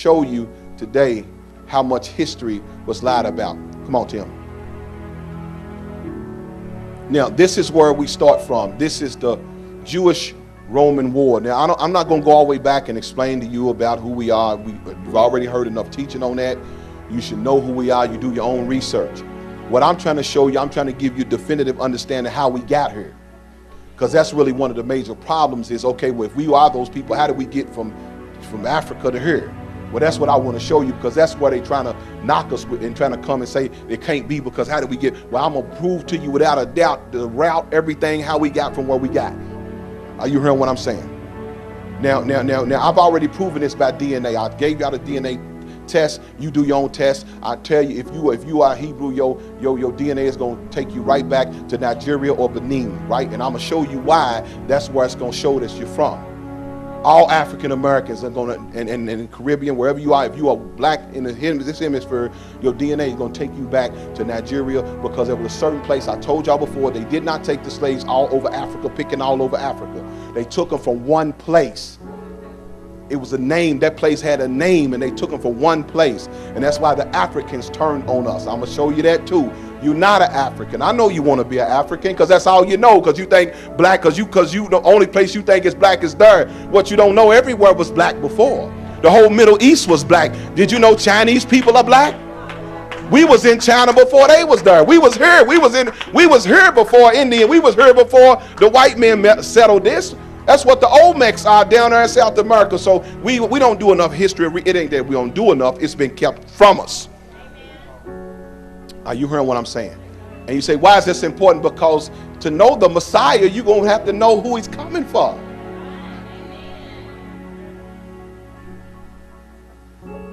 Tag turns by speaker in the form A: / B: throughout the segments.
A: show you today how much history was lied about. Come on, Tim. Now, this is where we start from. This is the Jewish-Roman War. Now, I'm not going to go all the way back and explain to you about who we are. You've already heard enough teaching on that. You should know who we are. You do your own research. What I'm trying to show you, I'm trying to give you definitive understanding how we got here. Because that's really one of the major problems is, okay, well, if we are those people, how do we get from Africa to here? Well, that's what I want to show you, because that's where they're trying to knock us with and trying to come and say it can't be, because how do we get, well, I'm going to prove to you without a doubt the route, everything, how we got from where we got. Are you hearing what I'm saying? Now, I've already proven this by DNA. I gave y'all the DNA test. You do your own test. I tell you, if you are Hebrew, your DNA is going to take you right back to Nigeria or Benin, right? And I'm going to show you why that's where it's going to show that you're from. All African Americans are going to, and Caribbean, wherever you are, if you are black in this hemisphere, your DNA is going to take you back to Nigeria, because there was a certain place, I told y'all before, they did not take the slaves all over Africa, picking all over Africa. They took them from one place. It was a name, that place had a name, and they took them from one place. And that's why the Africans turned on us. I'm going to show you that too. You're not an African. I know you want to be an African, because that's all you know, because you think black, because you the only place you think is black is there. What you don't know, everywhere was black before. The whole Middle East was black. Did you know Chinese people are black? We was in China before they was there. We was here. We was here before India. We was here before the white men settled this. That's what the Olmecs are down there in South America. So we don't do enough history. It ain't that we don't do enough. It's been kept from us. Are you hearing what I'm saying? And you say, why is this important? Because to know the Messiah, you're going to have to know who he's coming for.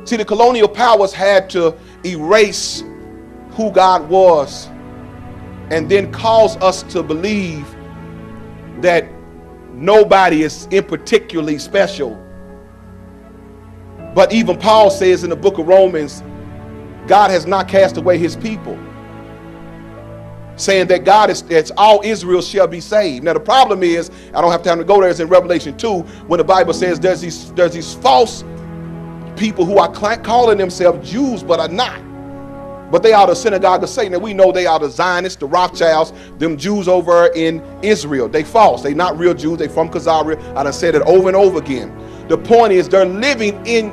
A: See, the colonial powers had to erase who God was and then cause us to believe that nobody is in particularly special. But even Paul says in the book of Romans, God has not cast away his people, saying that God is all Israel shall be saved. Now the problem is, I don't have time to go there, it's in Revelation 2, when the Bible says there's these false people who are calling themselves Jews but are not. But they are the synagogue of Satan. And we know they are the Zionists, the Rothschilds, them Jews over in Israel. They false. They not real Jews. They from Khazaria. I done said it over and over again. The point is they're living in,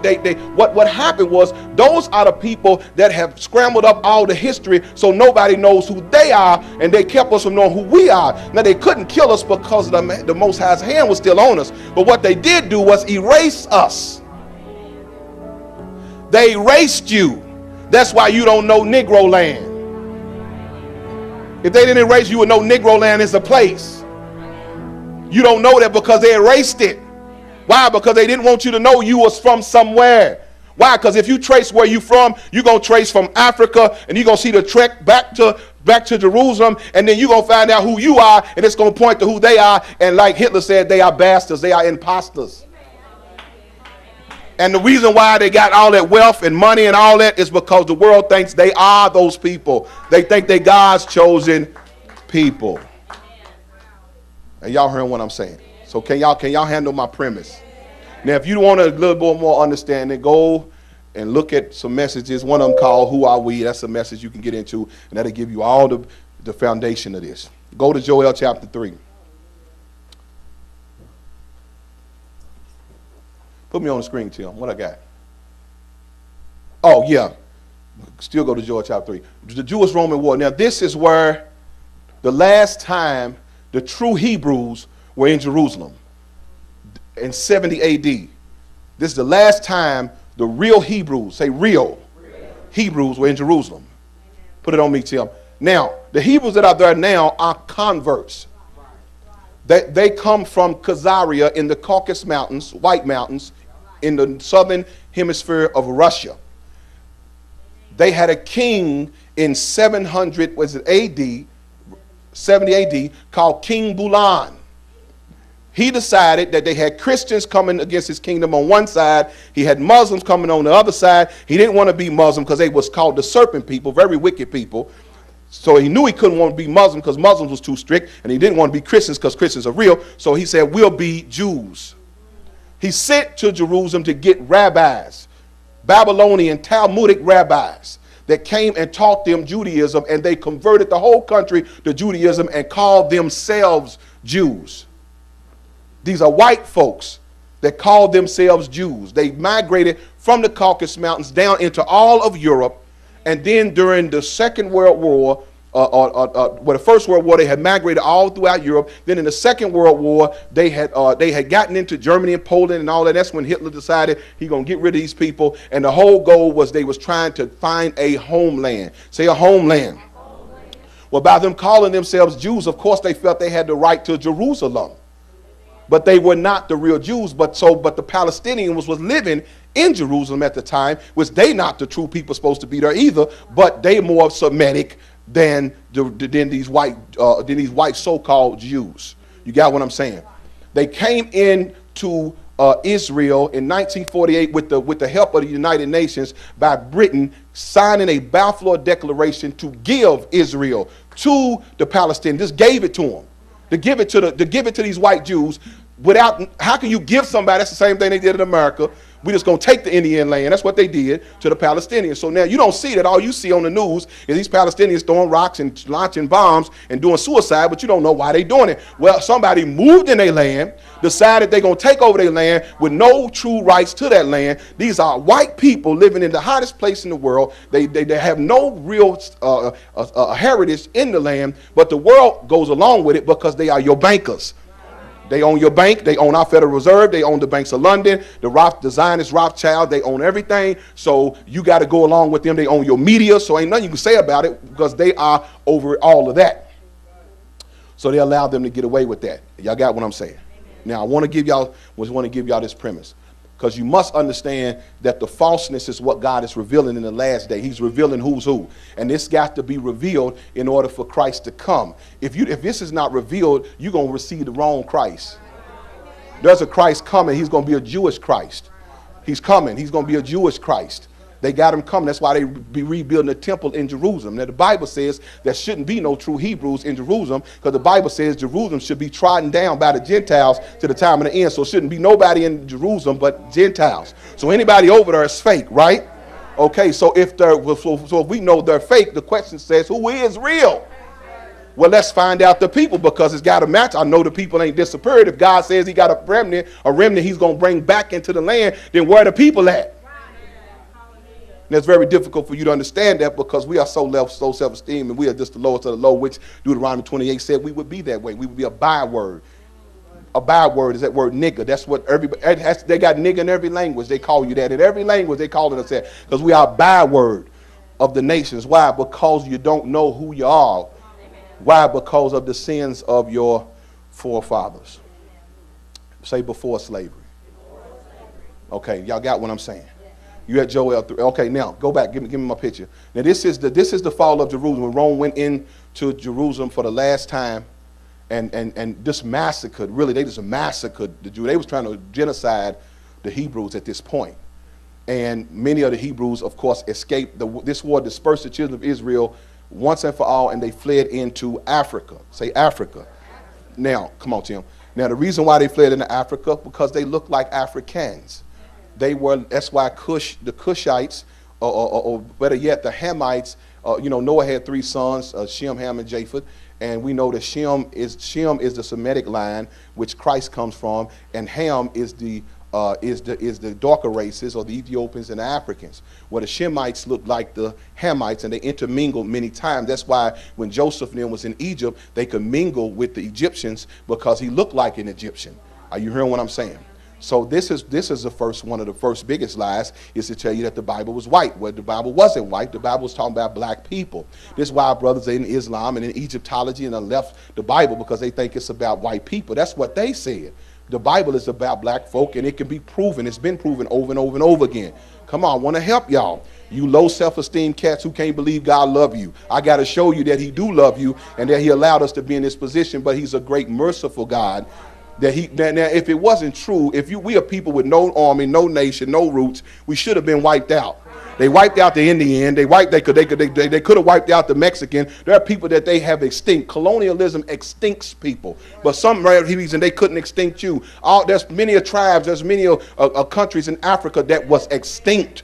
A: what happened was, those are the people that have scrambled up all the history so nobody knows who they are, and they kept us from knowing who we are. Now they couldn't kill us because the Most High's hand was still on us. But what they did do was erase us. They erased you. That's why you don't know Negroland. If they didn't erase you, would know Negroland is a place. You don't know that because they erased it. Why? Because they didn't want you to know you was from somewhere. Why? Because if you trace where you from, you're going to trace from Africa, and you're going to see the trek back to Jerusalem, and then you're going to find out who you are, and it's going to point to who they are. And like Hitler said, they are bastards. They are imposters. And the reason why they got all that wealth and money and all that is because the world thinks they are those people. They think they God's chosen people. And y'all hearing what I'm saying? So can y'all handle my premise? Now, if you want a little bit more understanding, go and look at some messages. One of them called Who Are We? That's a message you can get into, and that'll give you all the foundation of this. Go to Joel chapter 3. Put me on the screen, Tim. What I got? Oh, yeah. Still go to Joel chapter 3. The Jewish-Roman War. Now, this is where the last time the true Hebrews were in Jerusalem, in 70 AD. This is the last time the real Hebrews, say real, Hebrews were in Jerusalem. Put it on me, Tim. Now, the Hebrews that are there now are converts. They come from Khazaria in the Caucasus Mountains, White Mountains, in the southern hemisphere of Russia. They had a king in 700, was it AD, 70 AD, called King Bulan. He decided that they had Christians coming against his kingdom on one side. He had Muslims coming on the other side. He didn't want to be Muslim because they was called the serpent people, very wicked people. So he knew he couldn't want to be Muslim because Muslims was too strict, and he didn't want to be Christians because Christians are real. So he said, we'll be Jews. He sent to Jerusalem to get rabbis, Babylonian Talmudic rabbis that came and taught them Judaism, and they converted the whole country to Judaism and called themselves Jews. These are white folks that called themselves Jews. They migrated from the Caucasus Mountains down into all of Europe, and then during the Second World War, the First World War, they had migrated all throughout Europe. Then in the Second World War, they had gotten into Germany and Poland and all that. That's when Hitler decided he's going to get rid of these people. And the whole goal was they was trying to find a homeland. Say a homeland. Well, by them calling themselves Jews, of course, they felt they had the right to Jerusalem. But they were not the real Jews. But the Palestinians was living in Jerusalem at the time, which they not the true people supposed to be there either, but they more Semitic than these white so-called Jews. You got what I'm saying? They came into Israel in 1948 with the help of the United Nations by Britain signing a Balfour Declaration to give Israel to the Palestinians. Just gave it to them. To give it to these white Jews without, how can you give somebody? That's the same thing they did in America. We're just going to take the Indian land. That's what they did to the Palestinians. So now you don't see that. All you see on the news is these Palestinians throwing rocks and launching bombs and doing suicide, but you don't know why they're doing it. Well, somebody moved in their land, decided they're going to take over their land with no true rights to that land. These are white people living in the hottest place in the world. They have no real heritage in the land, but the world goes along with it because they are your bankers. They own your bank. They own our Federal Reserve. They own the banks of London. The Zionist Rothschild. They own everything. So you got to go along with them. They own your media. So ain't nothing you can say about it because they are over all of that. So they allowed them to get away with that. Y'all got what I'm saying? Now I want to give y'all this premise, because you must understand that the falseness is what God is revealing in the last day. He's revealing who's who. And this got to be revealed in order for Christ to come. If this is not revealed, you're going to receive the wrong Christ. There's a Christ coming. He's going to be a Jewish Christ. He's coming. He's going to be a Jewish Christ. They got him coming. That's why they be rebuilding the temple in Jerusalem. Now the Bible says there shouldn't be no true Hebrews in Jerusalem, because the Bible says Jerusalem should be trodden down by the Gentiles to the time of the end. So it shouldn't be nobody in Jerusalem but Gentiles. So anybody over there is fake, right? Okay, so if we know they're fake, the question says, who is real? Well, let's find out the people, because it's got to match. I know the people ain't disappeared. If God says he got a remnant he's going to bring back into the land, then where are the people at? And it's very difficult for you to understand that, because we are so self-esteem, and we are just the lowest of the low, which Deuteronomy 28 said we would be that way. We would be a byword. A byword is that word nigger. That's what everybody, they got nigger in every language. They call you that. In every language they call it us that, because we are a byword of the nations. Why? Because you don't know who you are. Why? Because of the sins of your forefathers. Say before slavery. Okay, y'all got what I'm saying? You had Joel 3. Okay, now go back. Give me my picture. Now this is the fall of Jerusalem, when Rome went into Jerusalem for the last time, and just massacred. Really, they just massacred the Jews. They was trying to genocide the Hebrews at this point. And many of the Hebrews, of course, escaped. This war dispersed the children of Israel once and for all, and they fled into Africa. Say Africa. Now, come on, Tim. Now the reason why they fled into Africa, because they looked like Africans. That's why the Cushites, or better yet, the Hamites, Noah had 3 sons, Shem, Ham, and Japheth. And we know that Shem is the Semitic line, which Christ comes from, and Ham is the darker races, or the Ethiopians and the Africans. Well, the Shemites look like the Hamites, and they intermingled many times. That's why when Joseph and them was in Egypt, they could mingle with the Egyptians, because he looked like an Egyptian. Are you hearing what I'm saying? So this is one of the first biggest lies, is to tell you that the Bible was white. Well, the Bible wasn't white. The Bible was talking about black people. This is why our brothers in Islam and in Egyptology and they left the Bible, because they think it's about white people. That's what they said. The Bible is about black folk, and it can be proven. It's been proven over and over and over again. Come on, I want to help y'all. You low self-esteem cats who can't believe God love you. I got to show you that he do love you, and that he allowed us to be in this position, but he's a great now, if it wasn't true, we are people with no army, no nation, no roots, we should have been wiped out. They wiped out the Indian. They could have wiped out the Mexican. There are people that they have extinct. Colonialism extincts people, but some reason they couldn't extinct you. There's many tribes. There's many countries in Africa that was extinct.